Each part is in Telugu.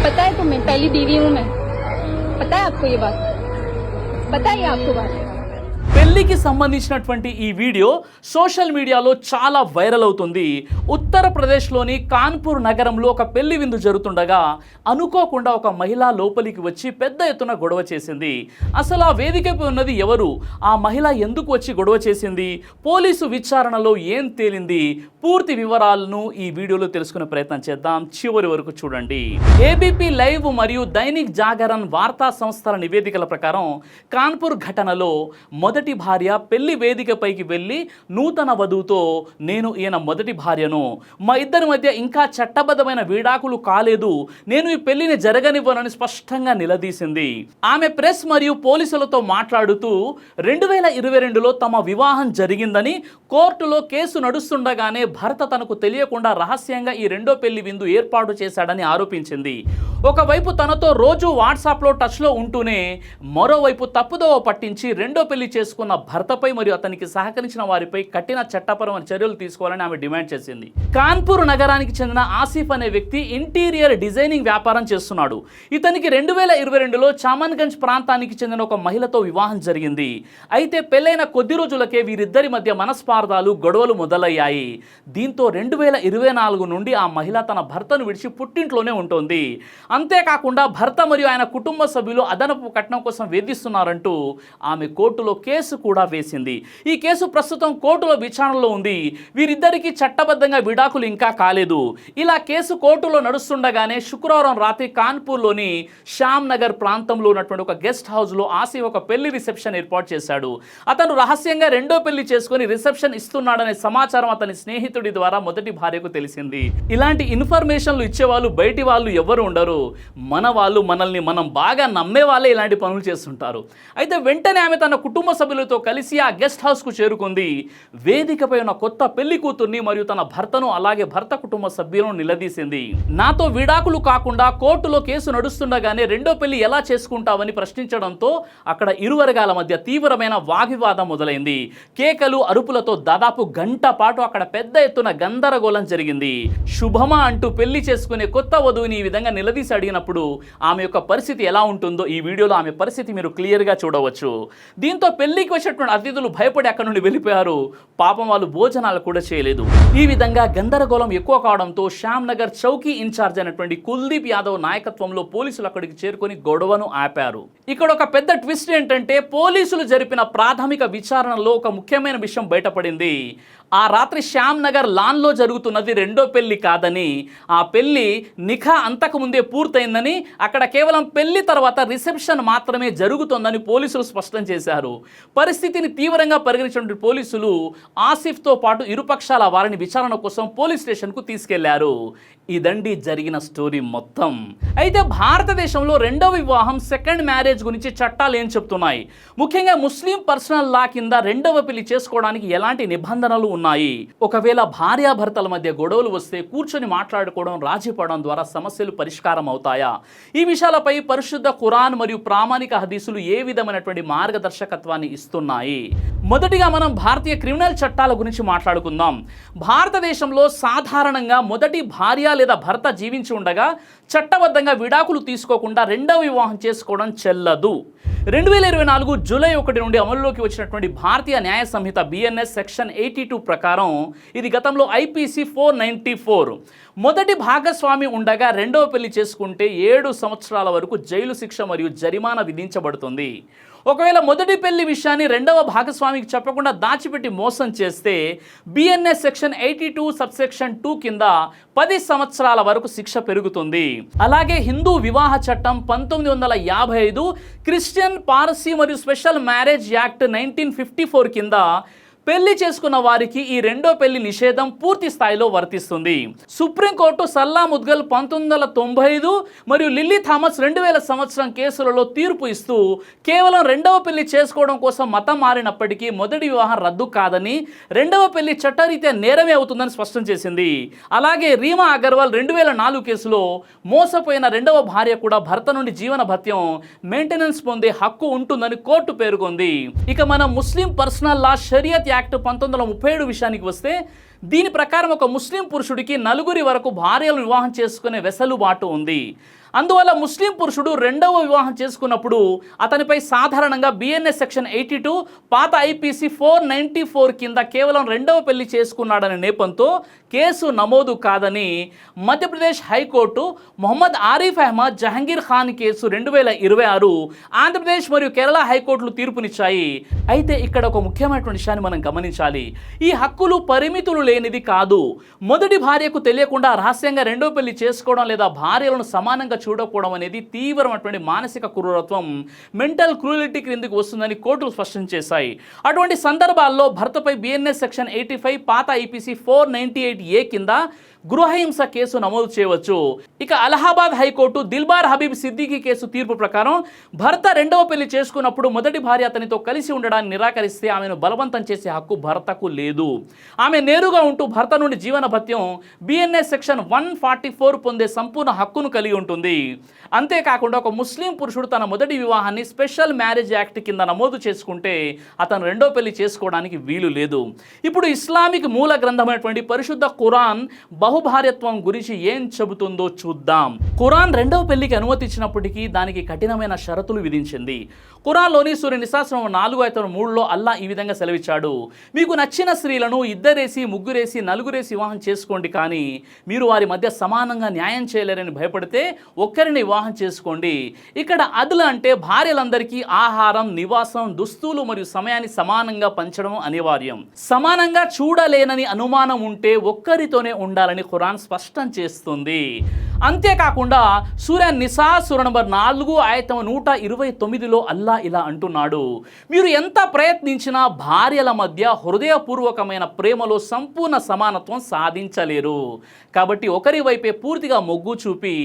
पता है तुम्हें पहली बीवी हूँ मैं, पता है आपको ये बात, पता है आपको बात। పెళ్లికి సంబంధించినటువంటి ఈ వీడియో సోషల్ మీడియాలో చాలా వైరల్ అవుతుంది. ఉత్తరప్రదేశ్లోని కాన్పూర్ నగరంలో ఒక పెళ్లి విందు జరుగుతుండగా అనుకోకుండా ఒక మహిళ లోపలికి వచ్చి పెద్ద ఎత్తున గొడవ చేసింది. అసలు ఆ వేదికపై ఉన్నది ఎవరు, ఆ మహిళ ఎందుకు వచ్చి గొడవ చేసింది, పోలీసు విచారణలో ఏం తేలింది, పూర్తి వివరాలను ఈ వీడియోలో తెలుసుకునే ప్రయత్నం చేద్దాం. చివరి వరకు చూడండి. ఏబీపీ లైవ్ మరియు దైనిక్ జాగరణ్ వార్తా సంస్థల నివేదికల ప్రకారం కాన్పూర్ ఘటనలో మొదటి భార్య పెళ్లి వేదికపైకి వెళ్ళి నూతన వధువుతో, నేను ఈయన మొదటి భార్యను, మా ఇద్దరి మధ్య ఇంకా చట్టబద్ధమైన విడాకులు కాలేదు, నేను ఈ పెళ్లిని జరగనివ్వనని స్పష్టంగా నిలదీసింది. ఆమె ప్రెస్ మరియు పోలీసులతో మాట్లాడుతూ 2022లో తమ వివాహం జరిగిందని, కోర్టులో కేసు నడుస్తుండగానే భర్త తనకు తెలియకుండా రహస్యంగా ఈ రెండో పెళ్లి విందు ఏర్పాటు చేశాడని ఆరోపించింది. ఒకవైపు తనతో రోజు వాట్సాప్లో టచ్లో ఉంటూనే మరోవైపు తప్పుదోవ పట్టించి రెండో పెళ్లి చేసుకున్న భర్తపై మరియు అతనికి సహకరించిన వారిపై కఠిన చట్టపరమైన చర్యలు తీసుకోవాలని ఆమె డిమాండ్ చేసింది. కాన్పూర్ నగరానికి చెందిన ఆసిఫ్ అనే వ్యక్తి ఇంటీరియర్ డిజైనింగ్ వ్యాపారం చేస్తున్నాడు. ఇతనికి 2022లో చామన్గంజ్ ప్రాంతానికి చెందిన ఒక మహిళతో వివాహం జరిగింది. అయితే పెళ్లైన కొద్ది రోజులకే వీరిద్దరి మధ్య మనస్పార్థాలు, గొడవలు మొదలయ్యాయి. దీంతో 2024 నుండి ఆ మహిళ తన భర్తను విడిచి పుట్టింట్లోనే ఉంటుంది. అంతేకాకుండా భర్త మరియు ఆయన కుటుంబ సభ్యులు అదనపు కట్నం కోసం వేధిస్తున్నారంటూ ఆమె కోర్టులో కేసు కూడా వేసింది. ఈ కేసు ప్రస్తుతం కోర్టులో విచారణలో ఉంది. వీరిద్దరికీ చట్టబద్ధంగా విడాకులు ఇంకా కాలేదు. ఇలా కేసు కోర్టులో నడుస్తుండగానే శుక్రవారం రాత్రి కాన్పూర్లోని శ్యామ్ నగర్ ప్రాంతంలో ఉన్నటువంటి ఒక గెస్ట్ హౌస్లో ఆసిఫ్ ఒక పెళ్లి రిసెప్షన్ ఏర్పాటు చేశాడు. అతను రహస్యంగా రెండో పెళ్లి చేసుకుని రిసెప్షన్ ఇస్తున్నాడనే సమాచారం అతని స్నేహితుడి ద్వారా మొదటి భార్యకు తెలిసింది. ఇలాంటి ఇన్ఫర్మేషన్లు ఇచ్చేవాళ్ళు బయటి వాళ్ళు ఎవరు ఉండరు. మన వాళ్ళు, మనల్ని మనం బాగా నమ్మే వాళ్ళే ఇలాంటి పనులు చేస్తుంటారు. అయితే వెంటనే ఆమె తన కుటుంబ సభ్యులతో కలిసి ఆ గెస్ట్ హౌస్కు చేరుకుంది. వేదికపై ఉన్న కొత్త పెళ్లి కూతుర్ని మరియు తన భర్తను, అలాగే భర్త కుటుంబ సభ్యులను నిలదీసింది. నాతో విడాకులు కాకుండా కోర్టులో కేసు నడుస్తుండగానే రెండో పెళ్లి ఎలా చేసుకుంటావని ప్రశ్నించడంతో అక్కడ ఇరు వర్గాల మధ్య తీవ్రమైన వాగ్వివాదం మొదలైంది. కేకలు, అరుపులతో దాదాపు గంట పాటు అక్కడ పెద్ద ఎత్తున గందరగోళం జరిగింది. శుభమా అంటూ పెళ్లి చేసుకునే కొత్త వధువుని ఈ విధంగా నిలదీసి అడిగినప్పుడు ఆమె యొక్క పరిస్థితి ఎలా ఉంటుందో ఈ వీడియోలో ఆమె పరిస్థితి మీరు క్లియర్గా చూడవచ్చు. దీంతో పెళ్లికి వచ్చినటువంటి అతిథులు భయపడి అక్కడ నుండి వెళ్ళిపోయారు. పాపం వాళ్ళు భోజనాలు కూడా చేయలేదు. ఈ విధంగా గందరగోళం ఎక్కువ కావడంతో శ్యామ్ నగర్ చౌకీ ఇన్ఛార్జ్ అయినటువంటి కుల్దీప్ యాదవ్ నాయకత్వంలో పోలీసులు అక్కడికి చేరుకొని గొడవను ఆపారు. ఇక్కడ ఒక పెద్ద ట్విస్ట్ ఏంటంటే, పోలీసులు జరిపిన ప్రాథమిక విచారణలో ఒక ముఖ్యమైన విషయం బయటపడింది. ఆ రాత్రి శ్యామ్ నగర్ లాన్లో జరుగుతున్నది రెండో పెళ్లి కాదని, ఆ పెళ్లి నిఖా అంతకుముందే పూర్తయిందని, అక్కడ కేవలం పెళ్లి తర్వాత రిసెప్షన్ మాత్రమే జరుగుతోందని పోలీసులు స్పష్టం చేశారు. పరిస్థితిని తీవ్రంగా పరిగణించిన పోలీసులు ఆసిఫ్తో పాటు ఇరుపక్షాల వారిని విచారణ కోసం పోలీస్ స్టేషన్కు తీసుకెళ్లారు. ఇదండి జరిగిన స్టోరీ మొత్తం. అయితే భారతదేశంలో రెండవ వివాహం, సెకండ్ మ్యారేజ్ గురించి చట్టాలు ఏం చెప్తున్నాయి, ముఖ్యంగా ముస్లిం పర్సనల్ లా కింద రెండవ పెళ్లి చేసుకోవడానికి ఎలాంటి నిబంధనలు ఉన్నాయి, ఒకవేళ భార్యాభర్తల మధ్య గొడవలు వస్తే కూర్చొని మాట్లాడుకోవడం, రాజీ పడడం ద్వారా సమస్యలు పరిష్కారం అవుతాయా, ఈ విషయాలపై పరిశుద్ధ ఖురాన్ మరియు ప్రామాణిక హదీసులు ఏ విధమైనటువంటి మార్గదర్శకత్వాన్ని ఇస్తున్నాయి. మొదటిగా మనం భారతీయ క్రిమినల్ చట్టాల గురించి మాట్లాడుకుందాం. భారతదేశంలో సాధారణంగా మొదటి భార్య లేదా భర్త జీవించి ఉండగా చట్టబద్ధంగా విడాకులు తీసుకోకుండా రెండవ వివాహం చేసుకోవడం చెల్లదు. 2024 జూలై 1 నుండి అమలులోకి వచ్చినటువంటి భారతీయ న్యాయ సంహిత BNS సెక్షన్ 82 ప్రకారం ఇది గతంలో IPC 494. మొదటి భాగస్వామి ఉండగా రెండవ పెళ్లి చేసుకుంటే 7 సంవత్సరాల వరకు జైలు శిక్ష మరియు జరిమానా విధించబడుతుంది. ఒకవేళ మొదటి పెళ్లి విషయాన్ని రెండవ భాగస్వామికి చెప్పకుండా దాచిపెట్టి మోసం చేస్తే BNS సెక్షన్ 82 సబ్సెక్షన్ 2 కింద 10 సంవత్సరాల వరకు శిక్ష పెరుగుతుంది. అలాగే హిందూ వివాహ చట్టం 1955, క్రిస్టియన్, పారసీ మరియు స్పెషల్ మ్యారేజ్ యాక్ట్ 1954 కింద పెళ్లి చేసుకున్న వారికి ఈ రెండో పెళ్లి నిషేధం పూర్తి స్థాయిలో వర్తిస్తుంది. సుప్రీంకోర్టు సల్లా ముద్గల్ 1995 మరియు లిల్లీ థామస్ 2000 సంవత్సరం కేసులలో తీర్పు ఇస్తూ కేవలం రెండవ పెళ్లి చేసుకోవడం కోసం మతం మారినప్పటికీ మొదటి వివాహం రద్దు కాదని, రెండవ పెళ్లి చట్టరీత్యా నేరమే అవుతుందని స్పష్టం చేసింది. అలాగే రీమా అగర్వాల్ 2004 కేసులో మోసపోయిన రెండవ భార్య కూడా భర్త నుండి జీవన భత్యం, మెయింటెనెన్స్ పొందే హక్కు ఉంటుందని కోర్టు పేర్కొంది. ఇక మన ముస్లిం పర్సనల్ లా షరియత్ యాక్ట్ 1937 విషయానికి వస్తే దీని ప్రకారం ఒక ముస్లిం పురుషుడికి 4 వరకు భార్యలను వివాహం చేసుకునే వెసులుబాటు ఉంది. అందువల్ల ముస్లిం పురుషుడు రెండవ వివాహం చేసుకున్నప్పుడు అతనిపై సాధారణంగా బిఎన్ఎస్ సెక్షన్ 82 పాత ఐపీసీ 494 కింద కేవలం రెండవ పెళ్లి చేసుకున్నాడనే నేపంతో కేసు నమోదు కాదని మధ్యప్రదేశ్ హైకోర్టు మొహమ్మద్ ఆరిఫ్ అహ్మద్ జహంగీర్ ఖాన్ కేసు 2026 ఆంధ్రప్రదేశ్ మరియు కేరళ హైకోర్టులు తీర్పునిచ్చాయి. అయితే ఇక్కడ ఒక ముఖ్యమైనటువంటి విషయాన్ని మనం గమనించాలి. ఈ హక్కులు పరిమితులు లేనిది కాదు. మొదటి భార్యకు తెలియకుండా రహస్యంగా రెండో పెళ్లి చేసుకోవడం లేదా భార్యలను సమానంగా చూడకపోవడం అనేది తీవ్రమైనటువంటి మానసిక క్రూరత్వం, మెంటల్ క్రూలిటీ క్రిందికి వస్తుందని కోర్టులు స్పష్టం చేశాయి. అటువంటి సందర్భాల్లో భర్తపై బిఎన్ఎస్ సెక్షన్ 85 పాత ఐపీసీ 498A కింద గృహహింస కేసు నమోదు చేయవచ్చు. ఇక అలహాబాద్ హైకోర్టు దిల్బార్ హబీబ్ సిద్దికీ కేసు తీర్పు ప్రకారం భర్త రెండవ పెళ్లి చేసుకున్నప్పుడు మొదటి భార్య అతనితో కలిసి ఉండడాన్ని నిరాకరిస్తే ఆమెను బలవంతం చేసే హక్కు భర్తకు లేదు. ఆమె నేరుగా ఉంటూ భర్త నుండి జీవన భత్యం బిఎన్ఎస్ సెక్షన్ 144 పొందే సంపూర్ణ హక్కును కలిగి ఉంటుంది. అంతేకాకుండా ఒక ముస్లిం పురుషుడు తన మొదటి వివాహాన్ని స్పెషల్ మ్యారేజ్ యాక్ట్ కింద నమోదు చేసుకుంటే అతను రెండో పెళ్లి చేసుకోవడానికి వీలు లేదు. ఇప్పుడు ఇస్లామిక్ మూల గ్రంథమైనటువంటి పరిశుద్ధ ఖురాన్ బహుభార్యత్వం గురించి ఏం చెబుతుందో చూద్దాం. ఖురాన్ రెండవ పెళ్లికి అనుమతించినప్పటికీ దానికి కఠినమైన షరతులు విధించింది. ఖురాన్లోని సూర నిసా 4:3లో అల్లా ఈ విధంగా సెలవిచ్చాడు, మీకు నచ్చిన స్త్రీలను ఇద్దరేసి, ముగ్గురేసి, నలుగురేసి వివాహం చేసుకోండి, కానీ మీరు వారి మధ్య సమానంగా న్యాయం చేయలేరని భయపడితే ఒక్కరిని వివాహం చేసుకోండి. ఇక్కడ అదుల అంటే భార్యలందరికీ ఆహారం, నివాసం, దుస్తులు మరియు సమయాన్ని సమానంగా పంచడం అనివార్యం. సమానంగా చూడలేనని అనుమానం ఉంటే ఒక్కరితోనే ఉండాలని ఖురాన్ స్పష్టం చేస్తుంది. అంతేకాకుండా సూర నిసా సూర నంబర్ 4 ఆయతం 129లో అల్లా ఇలా అంటున్నాడు, మీరు ఎంత ప్రయత్నించినా భార్యల మధ్య హృదయపూర్వకమైన ప్రేమలో సంపూర్ణ సమానత్వం సాధించలేరు. కాబట్టి ఒకరి వైపే పూర్తిగా మొగ్గు చూపి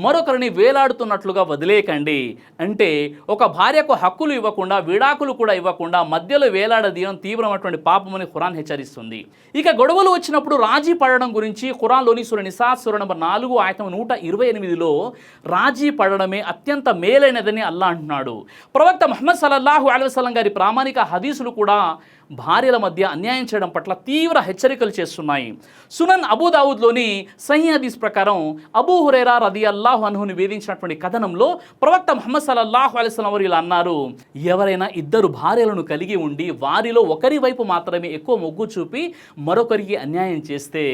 మరొకరిని వేలాడుతున్నట్లుగా వదిలేకండి. అంటే ఒక భార్యకు హక్కులు ఇవ్వకుండా, విడాకులు కూడా ఇవ్వకుండా మధ్యలో వేలాడదీయడం తీవ్రమైనటువంటి పాపమని ఖురాన్ హెచ్చరిస్తుంది. ఇక గొడవలు వచ్చినప్పుడు రాజీ పడడం గురించి ఖురాన్లోని సూర నిసా సూర నంబర్ 4 ఆయతం 128లో రాజీ పడడమే అత్యంత మేలైనదని అల్లా అంటున్నాడు. ప్రవక్త ముహమ్మద్ సల్లల్లాహు అలైహి వసల్లం గారి ప్రామాణిక హదీసులు కూడా భార్యల మధ్య అన్యాయం చేయడం పట్ల తీవ్ర హెచ్చరికలు చేస్తున్నాయి. సునన్ అబూ దావుద్లోని సహీ హదీస్ ప్రకారం అబూ హురైరా రదియల్లాహు అన్హుని వేధించినటువంటి కథనంలో ప్రవక్త ముహమ్మద్ సల్లల్లాహు అలైహి వసల్లం వారు ఇలా అన్నారు, ఎవరైనా ఇద్దరు భార్యలను కలిగి ఉండి వారిలో ఒకరి వైపు మాత్రమే ఎక్కువ మొగ్గు చూపి మరొకరికి అన్యాయం చేస్తే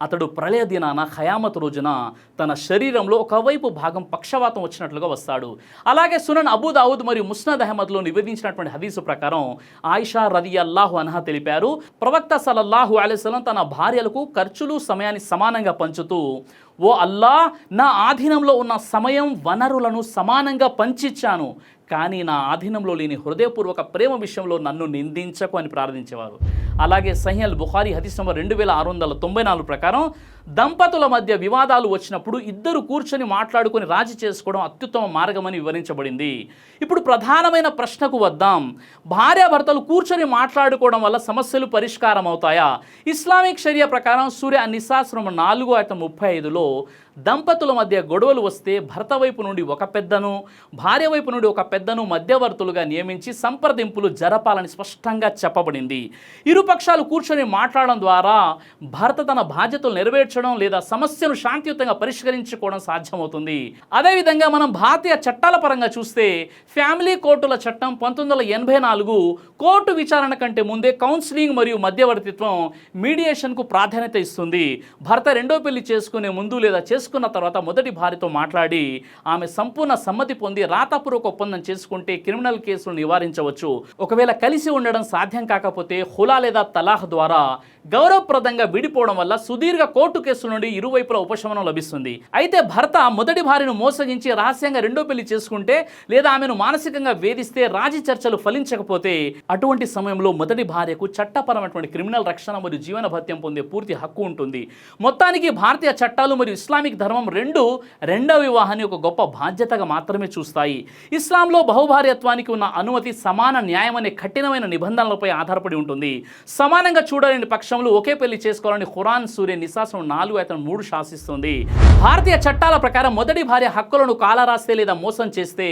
అతడు ప్రళయ దినాన ఖయామత్ రోజున తన శరీరంలో ఒకవైపు భాగం పక్షవాతం వచ్చినట్లుగా వస్తాడు. అలాగే సునన్ అబూ దావుద్ మరియు ముస్నద్ అహ్మద్లో నివేదించినటువంటి హదీసు ప్రకారం ఆయిషా రదియల్లాహు అన్హా తెలిపారు, ప్రవక్త సల్లల్లాహు అలైహి వసల్లం తన భార్యలకు ఖర్చులు, సమయాన్ని సమానంగా పంచుతూ, ఓ అల్లా, నా ఆధీనంలో ఉన్న సమయం, వనరులను సమానంగా పంచిచ్చాను, కానీ నా ఆధీనంలో లేని హృదయపూర్వక ప్రేమ విషయంలో నన్ను నిందించకు అని ప్రార్థించేవారు. అలాగే సహీ అల్ బుఖారీ హదీస్ నంబర్ 2694 ప్రకారం దంపతుల మధ్య వివాదాలు వచ్చినప్పుడు ఇద్దరు కూర్చొని మాట్లాడుకొని రాజీ చేసుకోవడం అత్యుత్తమ మార్గమని వివరించబడింది. ఇప్పుడు ప్రధానమైన ప్రశ్నకు వద్దాం. భార్యాభర్తలు కూర్చొని మాట్లాడుకోవడం వల్ల సమస్యలు పరిష్కారం అవుతాయా? ఇస్లామిక్ షరియా ప్రకారం సూర నిసా 4:35లో దంపతుల మధ్య గొడవలు వస్తే భర్త వైపు నుండి ఒక పెద్దను, భార్య వైపు నుండి ఒక పెద్దను మధ్యవర్తులుగా నియమించి సంప్రదింపులు జరపాలని స్పష్టంగా చెప్పబడింది. ఇరుపక్షాలు కూర్చొని మాట్లాడడం ద్వారా భర్త తన బాధ్యతలు నెరవేర్చడం లేదా సమస్యను శాంతియుతంగా పరిష్కరించుకోవడం సాధ్యమవుతుంది. అదేవిధంగా మనం భారతీయ చట్టాల పరంగా చూస్తే ఫ్యామిలీ కోర్టుల చట్టం 1984 కోర్టు విచారణ కంటే ముందే కౌన్సిలింగ్ మరియు మధ్యవర్తిత్వం, మీడియేషన్కు ప్రాధాన్యత ఇస్తుంది. భర్త రెండో పెళ్లి చేసుకునే ముందు లేదా చేసుకున్న తర్వాత మొదటి భార్యతో మాట్లాడి ఆమె సంపూర్ణ సమ్మతి పొంది రాతపూర్వక ఒప్పందం చేసుకుంటే క్రిమినల్ కేసులు నివారించవచ్చు. ఒకవేళ కలిసి ఉండడం సాధ్యం కాకపోతే హులా లేదా తలాహ్ ద్వారా గౌరవప్రదంగా విడిపోవడం వల్ల సుదీర్ఘ కోర్టు కేసుల నుండి ఇరువైపుల ఉపశమనం లభిస్తుంది. అయితే భర్త మొదటి భార్యను మోసగించి రహస్యంగా రెండో పెళ్లి చేసుకుంటే లేదా ఆమెను మానసికంగా వేధిస్తే, రాజీ చర్చలు ఫలించకపోతే అటువంటి సమయంలో మొదటి భార్యకు చట్టపరమైనటువంటి క్రిమినల్ రక్షణ మరియు జీవన భత్యం పొందే పూర్తి హక్కు ఉంటుంది. మొత్తానికి భారతీయ చట్టాలు మరియు ఇస్లామిక్ ధర్మం రెండవ వివాహాన్ని ఒక గొప్ప బాధ్యతగా మాత్రమే చూస్తాయి. ఇస్లాంలో బహుభార్యత్వానికి ఉన్న అనుమతి సమాన న్యాయం అనే కఠినమైన నిబంధనలపై ఆధారపడి ఉంటుంది. సమానంగా చూడలేని పక్షంలో ఒకే పెళ్లి చేసుకోవాలని ఖురాన్ సూర నిసా 4:3 శాసిస్తుంది. భారతీయ చట్టాల ప్రకారం మొదటి భార్య హక్కులను కాలరాస్తే లేదా మోసం చేస్తే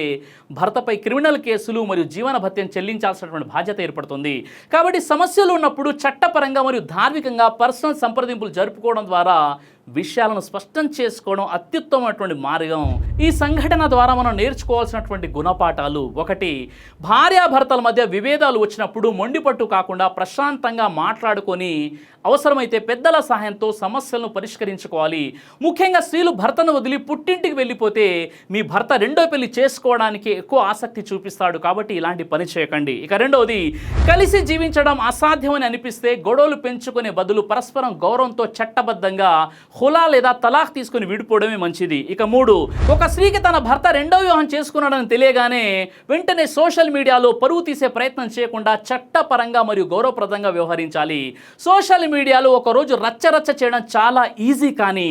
భర్తపై క్రిమినల్ కేసులు మరియు జీవన భత్యం చెల్లించాల్సినటువంటి బాధ్యత ఏర్పడుతుంది. కాబట్టి సమస్యలు ఉన్నప్పుడు చట్టపరంగా మరియు ధార్మికంగా పర్సనల్ సంప్రదింపులు జరుపుకోవడం ద్వారా విషయాలను స్పష్టం చేసుకోవడం అత్యుత్తమమైనటువంటి మార్గం. ఈ సంఘటన ద్వారా మనం నేర్చుకోవాల్సినటువంటి గుణపాఠాలు: 1, భార్యాభర్తల మధ్య విభేదాలు వచ్చినప్పుడు మొండిపట్టు కాకుండా ప్రశాంతంగా మాట్లాడుకొని అవసరమైతే పెద్దల సహాయంతో సమస్యలను పరిష్కరించుకోవాలి. ముఖ్యంగా స్త్రీలు భర్తను వదిలి పుట్టింటికి వెళ్ళిపోతే మీ భర్త రెండో పెళ్లి చేసుకోవడానికి ఎక్కువ ఆసక్తి చూపిస్తాడు, కాబట్టి ఇలాంటి పని చేయకండి. ఇక 2వది, కలిసి జీవించడం అసాధ్యమని అనిపిస్తే గొడవలు పెంచుకునే బదులు పరస్పరం గౌరవంతో చట్టబద్ధంగా హులా లేదా తలాక్ తీసుకుని విడిపోవడమే మంచిది. ఇక 3, ఒక స్త్రీకి తన భర్త రెండో వివాహం చేసుకున్నాడని తెలియగానే వెంటనే సోషల్ మీడియాలో పరువు తీసే ప్రయత్నం చేయకుండా చట్టపరంగా మరియు గౌరవప్రదంగా వ్యవహరించాలి. సోషల్ మీడియాలో ఒకరోజు రచ్చరచ్చ చేయడం చాలా ఈజీ, కానీ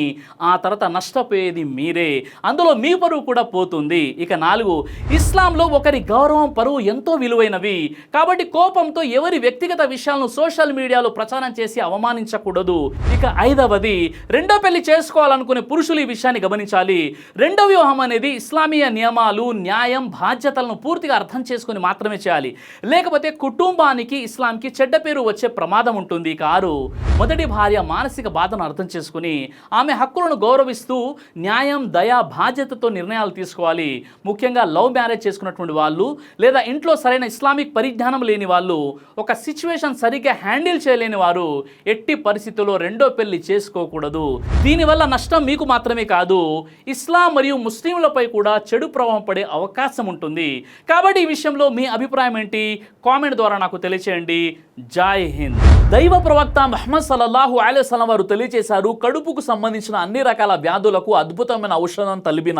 ఆ తర్వాత నష్టపోయేది మీరే, అందులో మీ పరువు కూడా పోతుంది. ఇక 4, ఇస్లాంలో ఒకరి గౌరవం పరువు ఎంతో విలువైనవి, కాబట్టి కోపంతో ఎవరి వ్యక్తిగత విషయాలను సోషల్ మీడియాలో ప్రచారం చేసి అవమానించకూడదు. ఇక 5వది, రెండో పెళ్లి చేసుకోవాలనుకునే పురుషులు ఈ విషయాన్ని గమనించాలి. రెండో వివాహం అనేది ఇస్లామీయ నియమాలు, న్యాయం, బాధ్యతలను పూర్తిగా అర్థం చేసుకుని మాత్రమే చేయాలి, లేకపోతే కుటుంబానికి, ఇస్లాంకి చెడ్డ పేరు వచ్చే ప్రమాదం ఉంటుంది. ఇక 6, మొదటి భార్య మానసిక బాధను అర్థం చేసుకుని ఆమె హక్కులను గౌరవిస్తూ న్యాయం, దయ, బాధ్యతతో నిర్ణయాలు తీసుకోవాలి. ముఖ్యంగా లవ్ మ్యారేజ్ చేసుకున్నటువంటి వాళ్ళు లేదా ఇంట్లో సరైన ఇస్లామిక్ పరిజ్ఞానం లేని వాళ్ళు, ఒక సిచ్యువేషన్ సరిగ్గా హ్యాండిల్ చేయలేని వారు ఎట్టి పరిస్థితుల్లో రెండో పెళ్లి చేసుకోకూడదు. దీనివల్ల నష్టం మీకు మాత్రమే కాదు, ఇస్లాం మరియు ముస్లింలపై కూడా చెడు ప్రభావం పడే అవకాశం ఉంటుంది. కాబట్టి ఈ విషయంలో మీ అభిప్రాయం ఏంటి? కామెంట్ ద్వారా నాకు తెలియచేయండి. జై హింద్. దైవ ప్రవక్త ముహమ్మద్ సల్లల్లాహు అలైహి వసల్లం వారు తెలియజేశారు, కడుపుకు సంబంధించిన అన్ని రకాల వ్యాధులకు అద్భుతమైన ఔషధం తలిబిన.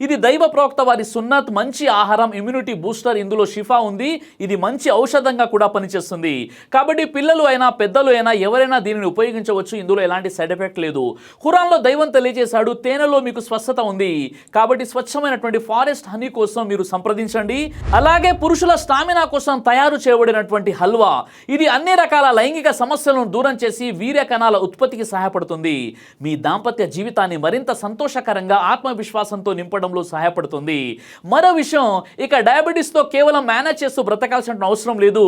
ఇది దైవ ప్రవక్త వారి సున్నత్, మంచి ఆహారం, ఇమ్యూనిటీ బూస్టర్. ఇందులో షిఫా ఉంది, ఇది మంచి ఔషధంగా కూడా పనిచేస్తుంది. కాబట్టి పిల్లలు అయినా పెద్దలు అయినా ఎవరైనా దీనిని ఉపయోగించవచ్చు, ఇందులో ఎలాంటి సైడ్ ఎఫెక్ట్ లేదు. ఖురాన్లో దైవం తెలియజేశాడు, తేనెలో మీకు స్వస్థత ఉంది, కాబట్టి స్వచ్ఛమైనటువంటి ఫారెస్ట్ హనీ కోసం మీరు సంప్రదించండి. అలాగే పురుషుల స్టామినా కోసం తయారు చేయబడినటువంటి హల్వా, ఇది అన్ని రకాల లైంగిక సమస్యలను దూరం చేసి వీర్య కణాల ఉత్పత్తికి సహాయపడుతుంది. మీ దాంపత్య జీవితాన్ని మరింత సంతోషకరంగా, ఆత్మవిశ్వాసంతో నింపడంలో సహాయపడుతుంది. మరో విషయం, ఇక డయాబెటీస్తో కేవలం మేనేజ్ చేస్తూ బ్రతకాల్సిన అవసరం లేదు.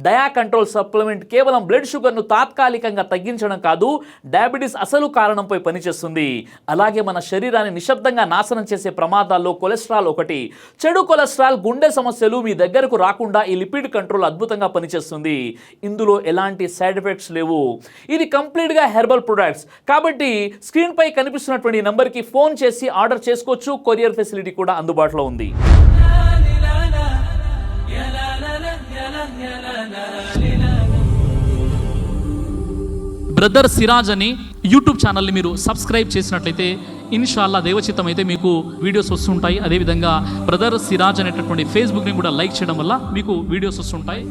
డయా కంట్రోల్ సప్లిమెంట్ కేవలం బ్లడ్ షుగర్ను తాత్కాలికంగా తగ్గించడం కాదు, డయాబెటీస్ అసలు కారణంపై పనిచేస్తుంది. అలాగే మన శరీరాన్ని నిశ్శబ్దంగా నాశనం చేసే ప్రమాదాల్లో కొలెస్ట్రాల్ ఒకటి. చెడు కొలెస్ట్రాల్, గుండె సమస్యలు మీ దగ్గరకు రాకుండా ఈ లిపిడ్ కంట్రోల్ అద్భుతంగా పనిచేస్తుంది. ఇందులో ఎలాంటి సైడ్ ఎఫెక్ట్స్ లేవు. ఇది కంప్లీట్గా హెర్బల్ ప్రొడక్ట్స్, కాబట్టి స్క్రీన్ పై కనిపిస్తున్నటువంటి నంబర్కి ఫోన్ చేసి ఆర్డర్ చేసుకోవచ్చు. కొరియర్ ఫెసిలిటీ కూడా అందుబాటులో ఉంది. బ్రదర్ సిరాజ్ అని యూట్యూబ్ ఛానల్ని మీరు సబ్స్క్రైబ్ చేసినట్లయితే ఇన్షాల్లా దేవచిత్తం అయితే మీకు వీడియోస్ వస్తుంటాయి. అదేవిధంగా బ్రదర్ సిరాజ్ అనేటటువంటి ఫేస్బుక్ని కూడా లైక్ చేయడం వల్ల మీకు వీడియోస్ వస్తుంటాయి.